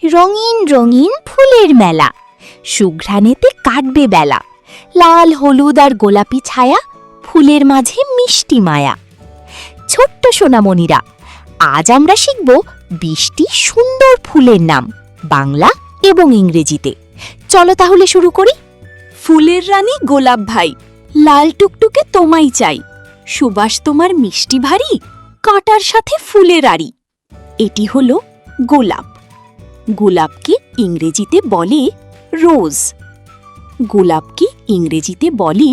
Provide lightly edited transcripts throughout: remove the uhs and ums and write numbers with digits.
রঙিন রঙিন ফুলের মেলা, সুঘ্রাণেতে কাটবে বেলা। লাল হলুদ আর গোলাপি ছায়া, ফুলের মাঝে মিষ্টি মায়া। ছোট্ট সোনামণিরা, আজ আমরা শিখব 20টি সুন্দর ফুলের নাম, বাংলা এবং ইংরেজিতে। চলো তাহলে শুরু করি। ফুলের রানী গোলাপ ভাই, লাল টুকটুকে তোমায় চাই। সুবাস তোমার মিষ্টি ভারী, কাঁটার সাথে ফুলের আড়ি। এটি হলো গোলাপ। গোলাপকে ইংরেজিতে বলে রোজ। গোলাপকে ইংরেজিতে বলে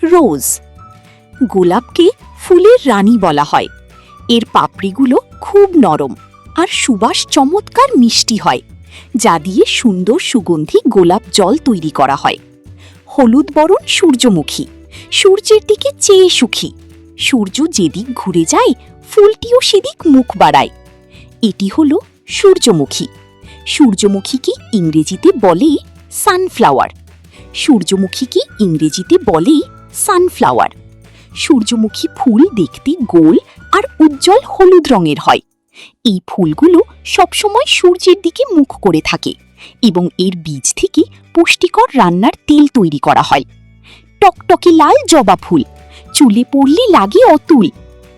রোজ। গোলাপকে ফুলের রানী বলা হয়। এর পাপড়িগুলো খুব নরম আর সুবাস চমৎকার মিষ্টি হয়, যা দিয়ে সুন্দর সুগন্ধি গোলাপ জল তৈরি করা হয়। হলুদ বরণ সূর্যমুখী, সূর্যের দিকে চেয়ে সুখী। সূর্য যেদিক ঘুরে যায়, ফুলটিও সেদিক মুখ বাড়ায়। এটি হলো সূর্যমুখী। সূর্যমুখীকে ইংরেজিতে বলে সানফ্লাওয়ার। সূর্যমুখীকে ইংরেজিতে বলে সানফ্লাওয়ার। সূর্যমুখী ফুল দেখতে গোল আর উজ্জ্বল হলুদ রঙের হয়। এই ফুলগুলো সবসময় সূর্যের দিকে মুখ করে থাকে এবং এর বীজ থেকে পুষ্টিকর রান্নার তেল তৈরি করা হয়। টকটকে লাল জবা ফুল, চুলে পড়লে লাগে অতুল।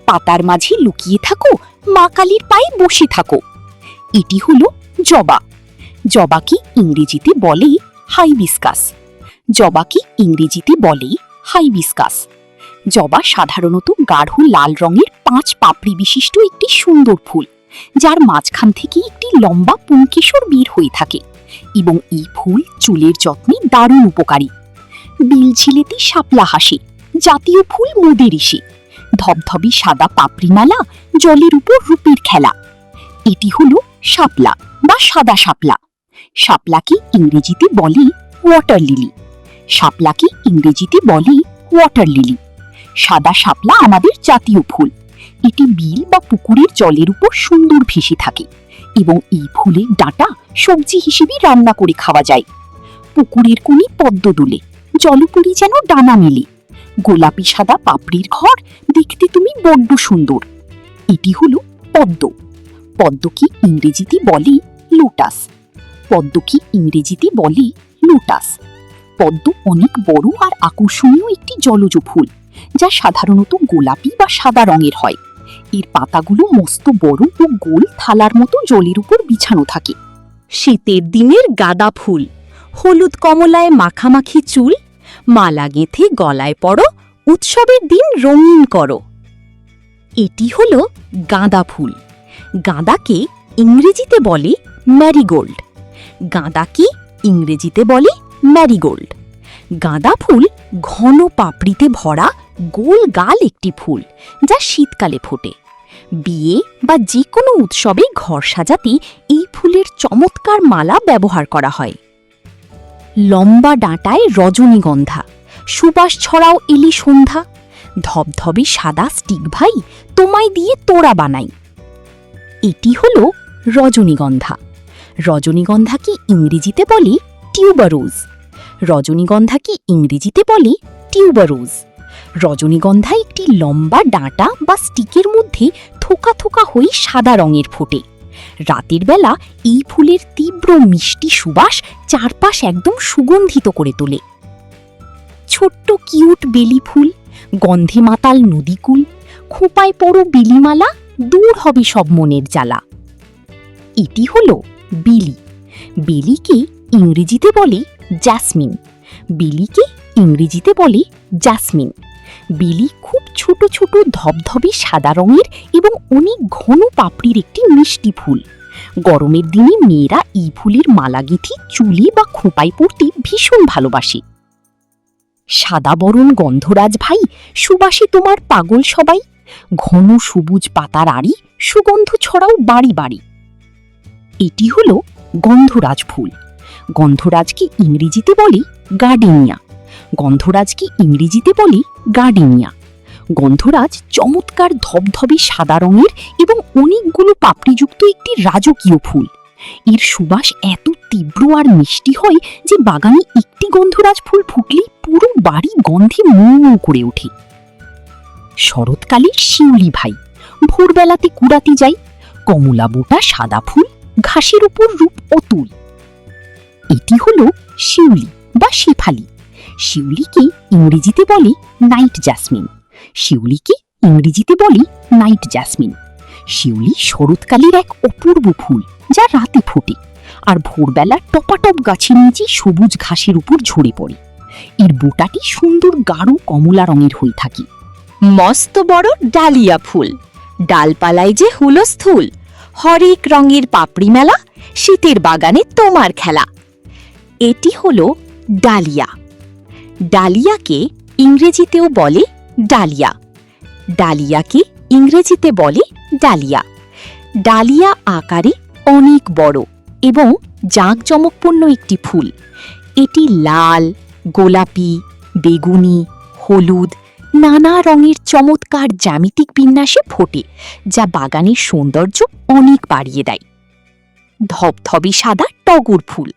পাতার মাঝে লুকিয়ে থাকো, মা কালীর পায়ে বসে থাকো। এটি হলো জবা। জবাকে ইংরেজিতে বলে হাইবিস্কাস। জবাকে ইংরেজিতে বলে হাইবিস্কাস। জবা সাধারণত গাঢ় লাল রঙের 5 পাপড়ি বিশিষ্ট একটি সুন্দর ফুল, যার মাঝখান থেকে একটি লম্বা পুংকেশর বের হয়ে থাকে এবং এই ফুল চুলের যত্নে দারুণ উপকারী। বিলঝিলেতে শাপলা হাসে, জাতীয় ফুল মোদের ইসে। ধবধবে সাদা পাপড়িমালা, জলের উপর রূপের খেলা। এটি হলো শাপলা বা সাদা শাপলা। শাপলাকে ইংরেজিতে বলে ওয়াটার লিলি। শাপলাকে ইংরেজিতে বলে ওয়াটার লিলি। সাদা শাপলা আমাদের জাতীয় ফুল। এটি বিল বা পুকুরের জলের উপর সুন্দর ভেসে থাকে এবং এই ফুলের ডাঁটা সবজি হিসেবে রান্না করে খাওয়া যায়। পুকুরের কোণে পদ্ম দোলে, জলপরি যেন ডানা মেলে। গোলাপি সাদা পাপড়ির ঘর, দেখতে তুমি বড্ড সুন্দর। এটি হলো পদ্ম। পদ্মকে ইংরেজিতে বলে লোটাস। পদ্মকে ইংরেজিতে বলে লোটাস। পদ্ম অনেক বড় আর আকর্ষণীয় একটি জলজ ফুল, যা সাধারণত গোলাপি বা সাদা রঙের হয়। এর পাতাগুলো মস্ত বড় ও গোল থালার মতো জলের উপর বিছানো থাকে। শীতের দিনের গাঁদা ফুল, হলুদ কমলায় মাখামাখি চুল। মালা গেঁথে গলায় পড়ো, উৎসবের দিন রঙিন করো। এটি হলো গাঁদা ফুল। গাঁদাকে ইংরেজিতে বলে ম্যারিগোল্ড। গাঁদাকে ইংরেজিতে বলে ম্যারিগোল্ড। গাঁদা ফুল ঘন পাপড়িতে ভরা গোল গাল একটি ফুল, যা শীতকালে ফোটে। বিয়ে বা যে কোনো উৎসবে ঘর সাজাতে এই ফুলের চমৎকার মালা ব্যবহার করা হয়। লম্বা ডাঁটায় রজনীগন্ধা, সুবাস ছড়াও এলি সন্ধ্যা। ধবধবে সাদা স্টিক ভাই, তোমায় দিয়ে তোড়া বানাই। এটি হলো রজনীগন্ধা। রজনীগন্ধাকে ইংরেজিতে বলে টিউবারোজ। রজনীগন্ধাকে ইংরেজিতে বলে টিউবারোজ। রজনীগন্ধা একটি লম্বা ডাঁটা বা স্টিকের মধ্যে থোকা থোকা হয়ে সাদা রঙের ফোটে। রাতের বেলা এই ফুলের তীব্র মিষ্টি সুবাস চারপাশ একদম সুগন্ধিত করে তোলে। ছোট্ট কিউট বেলি ফুল, গন্ধে মাতাল নদীকুল। খোঁপায় পড়ো বিলিমালা, দূর হবে সব মনের জ্বালা। এটি হলো বিলি। বেলিকে ইংরেজিতে বলে জ্যাসমিন। বিলিকে ইংরেজিতে বলে জ্যাসমিন। বিলি খুব ছোট ছোট ধবধবে সাদা রঙের এবং অনেক ঘন পাপড়ির একটি মিষ্টি ফুল। গরমের দিনে মেয়েরা এই ফুলের মালা গেঁথে চুলে বা খোঁপায় পড়তে ভীষণ ভালোবাসে। সাদা বরণ গন্ধরাজ ভাই, সুবাসে তোমার পাগল সবাই। ঘন সবুজ পাতার আড়ি, সুগন্ধ ছড়াও বাড়ি বাড়ি। এটি হলো গন্ধরাজ ফুল। গন্ধরাজকে ইংরেজিতে বলে গার্ডেনিয়া। গন্ধরাজকে ইংরেজিতে বলে গার্ডেনিয়া। গন্ধরাজ চমৎকার ধবধবে সাদা রঙের এবং অনেকগুলো পাপড়িযুক্ত একটি রাজকীয় ফুল। এর সুবাস এত তীব্র আর মিষ্টি হয় যে বাগানে একটি গন্ধরাজ ফুল ফুটলে পুরো বাড়ি গন্ধে মৌ মৌ করে ওঠে। শরৎকালে শিউলি ভাই, ভোরবেলাতে কুড়াতে যাই। কমলা বোটা সাদা ফুল, ঘাসের উপর রূপ অতুল। এটি হলো শিউলি বা শেফালি। শিউলিকে ইংরেজিতে বলে নাইট জাসমিন। শিউলিকে ইংরেজিতে বলে নাইট জাসমিন। শিউলি শরৎকালের এক অপূর্ব ফুল, যা রাতে ফোটে আর ভোরবেলা টপাটপ গাছের নিচে সবুজ ঘাসের উপর ঝরে পড়ে। এর বোটাটি সুন্দর গাঢ় কমলা রঙের হয়ে থাকে। মস্ত বড় ডালিয়া ফুল, ডালপালায় যে হুলস্থুল, হরেক রঙের পাপড়ি মেলা, শীতের বাগানে তোমার খেলা। এটি হলো ডালিয়া। ডালিয়াকে ইংরেজিতেও বলে ডালিয়া। ডালিয়াকে ইংরেজিতে বলে ডালিয়া। ডালিয়া আকারে অনেক বড় এবং জাঁকজমকপূর্ণ একটি ফুল। এটি লাল, গোলাপি, বেগুনি, হলুদ, নানা রঙের চমৎকার জ্যামিতিক বিন্যাসে ফোটে, যা বাগানের সৌন্দর্য অনেক বাড়িয়ে দেয়। ধবধবে সাদা টগর ফুল,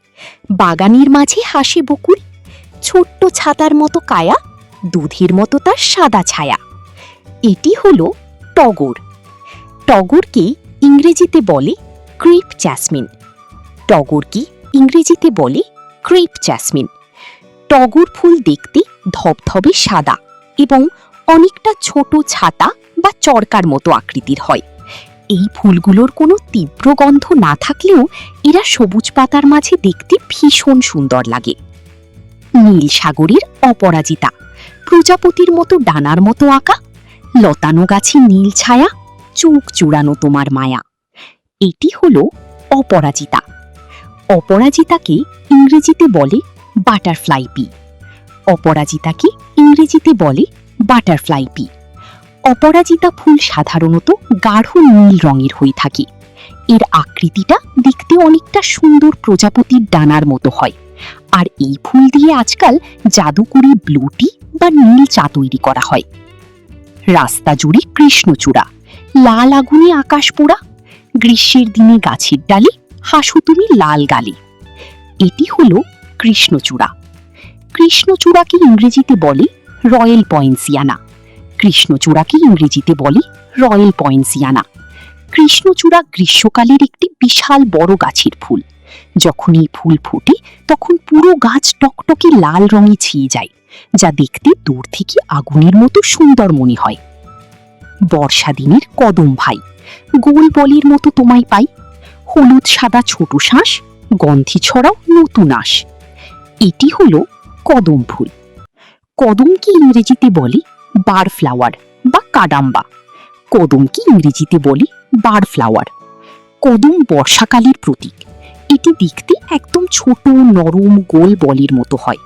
বাগানের মাঝে হাসে বকুল। ছোট্ট ছাতার মতো কায়া, দুধের মতো তার সাদা ছায়া। এটি হলো টগর। টগরকে ইংরেজিতে বলে ক্রেপ জ্যাসমিন। টগরকে ইংরেজিতে বলে ক্রেপ জ্যাসমিন। টগর ফুল দেখতে ধবধবে সাদা এবং অনেকটা ছোট ছাতা বা চরকার মতো আকৃতির হয়। এই ফুলগুলোর কোনো তীব্র গন্ধ না থাকলেও এরা সবুজ পাতার মাঝে দেখতে ভীষণ সুন্দর লাগে। নীল সাগরের অপরাজিতা, প্রজাপতির মতো ডানার মতো আঁকা, লতানো গাছে নীল ছায়া, চোখ জুড়ানো তোমার মায়া। এটি হলো অপরাজিতা। অপরাজিতাকে ইংরেজিতে বলে বাটারফ্লাই পি। অপরাজিতাকে ইংরেজিতে বলে বাটারফ্লাই পি। অপরাজিতা ফুল সাধারণত গাঢ় নীল রঙের হয়ে থাকে। এর আকৃতিটা দেখতে অনেকটা সুন্দর প্রজাপতির ডানার মতো হয়। আর এই ফুল দিয়ে আজকাল জাদুকরি ব্লু টি বা নীল চা তৈরি করা হয়। রাস্তা জুড়ে কৃষ্ণচূড়া, লাল আগুনে আকাশ পোড়া, গ্রীষ্মের দিনে গাছের ডালে হাসো তুমি লাল গালে। এটি হলো কৃষ্ণচূড়া। কৃষ্ণচূড়াকে ইংরেজিতে বলে রয়্যাল পয়েন্সিয়ানা। কৃষ্ণচূড়াকে ইংরেজিতে বলে রয়্যাল পয়েন্সিয়ানা। কৃষ্ণচূড়া গ্রীষ্মকালের একটি বিশাল বড় গাছের ফুল। যখন এই ফুল ফোটে তখন পুরো গাছ টকটকে লাল রঙে ছেয়ে যায়, যা দেখতে দূর থেকে আগুনের মতো সুন্দর মনে হয়। বর্ষা দিনের কদম ভাই, গোল বলের মতো তোমায় পাই। হলুদ সাদা ছোট শ্বাস, গন্ধি ছড়াও নতুন আশ। এটি হলো কদম ফুল। কদমকে ইংরেজিতে বলে বার ফ্লাওয়ার বা কাডাম্বা। কদমকে ইংরেজিতে বলে বার ফ্লাওয়ার। কদম বর্ষাকালের প্রতীক। এটি দেখতে একদম ছোট নরম গোল বলের মতো হয়,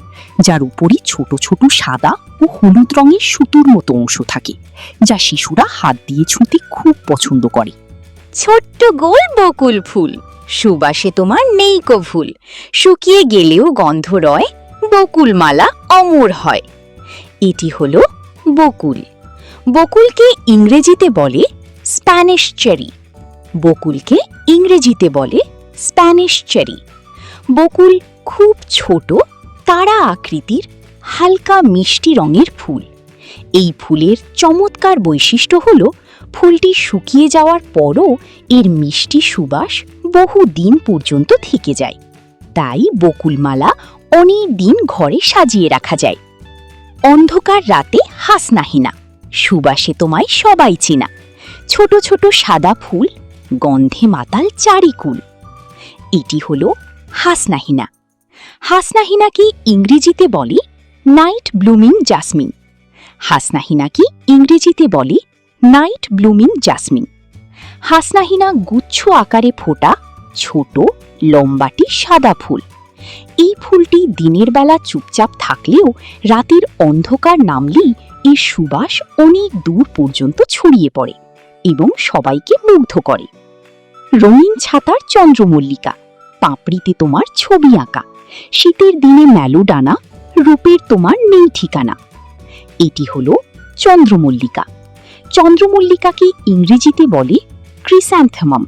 যার উপরে ছোট ছোট সাদা ও হলুদ রঙের সুতোর মতো অংশ থাকে, যা শিশুরা হাত দিয়ে ছুঁতে খুব পছন্দ করে। ছোট্ট গোল বকুল ফুল, সুবাসে তোমার নেই কো ভুল। শুকিয়ে গেলেও গন্ধ রয়, বকুল মালা অমর হয়। এটি হলো বকুল। বকুলকে ইংরেজিতে বলে স্প্যানিশ চেরি। বকুলকে ইংরেজিতে বলে স্প্যানিশ চেরি। বকুল খুব ছোট তারা আকৃতির হালকা মিষ্টি রঙের ফুল। এই ফুলের চমৎকার বৈশিষ্ট্য হল ফুলটি শুকিয়ে যাওয়ার পরও এর মিষ্টি সুবাস বহু দিন পর্যন্ত থেকে যায়। তাই বকুলমালা অনেক দিন ঘরে সাজিয়ে রাখা যায়। অন্ধকার রাতে হাসনাহিনা, সুবাসে তোমায় সবাই চেনা। ছোট ছোট সাদা ফুল, গন্ধে মাতাল চারিকুল। এটি হলো হাসনাহিনা। হাসনাহিনাকে ইংরেজিতে বলে নাইট ব্লুমিং জাসমিন। হাসনাহিনাকে ইংরেজিতে বলে নাইট ব্লুমিং জাসমিন। হাসনাহিনা গুচ্ছ আকারে ফোটা ছোট লম্বাটি সাদা ফুল। এই ফুলটি দিনের বেলা চুপচাপ থাকলেও রাতের অন্ধকার নামলেই এর সুবাস অনেক দূর পর্যন্ত ছড়িয়ে পড়ে এবং সবাইকে মুগ্ধ করে। রঙিন ছাতার চন্দ্রমল্লিকা, পাপড়িতে তোমার ছবি আঁকা। শীতের দিনে মেলোডানা, রূপের তোমার নেই ঠিকানা। এটি হলো চন্দ্রমল্লিকা। চন্দ্রমল্লিকাকে ইংরেজিতে বলে ক্রিস্যান্থেমাম।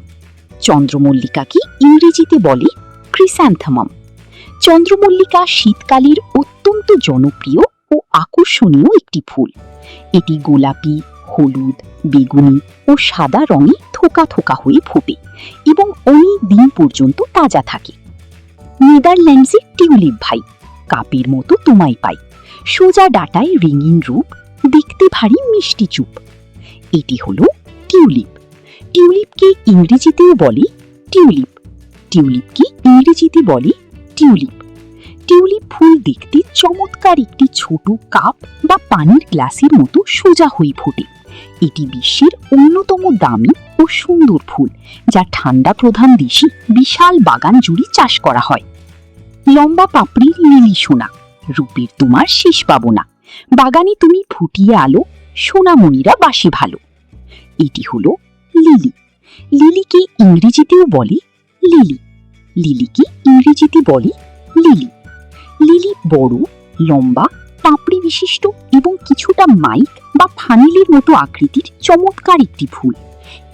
চন্দ্রমল্লিকাকে ইংরেজিতে বলে ক্রিস্যান্থেমাম। চন্দ্রমল্লিকা শীতকালের অত্যন্ত জনপ্রিয় ও আকর্ষণীয় একটি ফুল। এটি গোলাপি, হলুদ, বেগুনি ও সাদা রঙে থোকা থোকা হয়ে ফোটে এবং অনেক দিন পর্যন্ত তাজা থাকে। নেদারল্যান্ডসের টিউলিপ ভাই কাপের মতো তোমায় পাই, সোজা ডাটায় রঙিন রূপ, দেখতে ভারী মিষ্টি চুপ। এটি হলো টিউলিপ। টিউলিপকে ইংরেজিতেও বলে টিউলিপ। টিউলিপকে ইংরেজিতে বলে টিউলিপ। টিউলিপ ফুল দেখতে চমৎকার একটি ছোট কাপ বা পানির গ্লাসের মতো সোজা হয়ে ফোটে। এটি বিশ্বের অন্যতম দামি ও সুন্দর ফুল, যা ঠান্ডা প্রধান দেশে বিশাল বাগান জুড়ে চাষ করা হয়। লম্বা পাপড়ির লিলি সোনা, রূপের তোমার শেষ পাবো না, বাগানে তুমি ফুটিয়ে আলো, সোনামণিরা বাসে ভালো। এটি হলো লিলি। লিলিকে ইংরেজিতেও বলে লিলি। লিলিকে ইংরেজিতে বলে লিলি। লিলি বড়, লম্বা, পাপড়ি বিশিষ্ট এবং কিছুটা মাইক বা ফানেলের মতো আকৃতির চমৎকার একটি ফুল।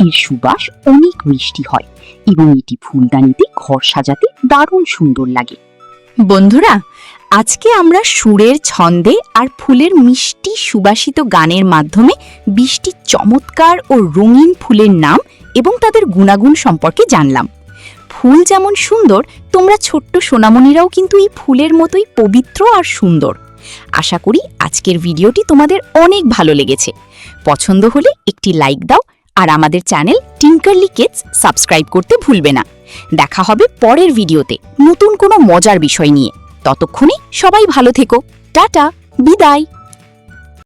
এর সুবাস অনেক মিষ্টি হয় এবং এটি ফুলদানিতে ঘর সাজাতে দারুণ সুন্দর লাগে। বন্ধুরা, আজকে আমরা সুরের ছন্দে আর ফুলের মিষ্টি সুবাসিত গানের মাধ্যমে 20টি চমৎকার ও রঙিন ফুলের নাম এবং তাদের গুণাগুণ সম্পর্কে জানলাম। ফুল যেমন সুন্দর, তোমরা ছোট্ট সোনামণিরাও কিন্তু এই ফুলের মতোই পবিত্র আর সুন্দর। আশা করি আজকের ভিডিওটি তোমাদের অনেক ভালো লেগেছে। পছন্দ হলে একটি লাইক দাও আর আমাদের চ্যানেল টিঙ্কারলি কিডস সাবস্ক্রাইব করতে ভুলবে না। দেখা হবে পরের ভিডিওতে নতুন কোনো মজার বিষয় নিয়ে। ততক্ষণে সবাই ভালো থেকো। টাটা, বিদায়।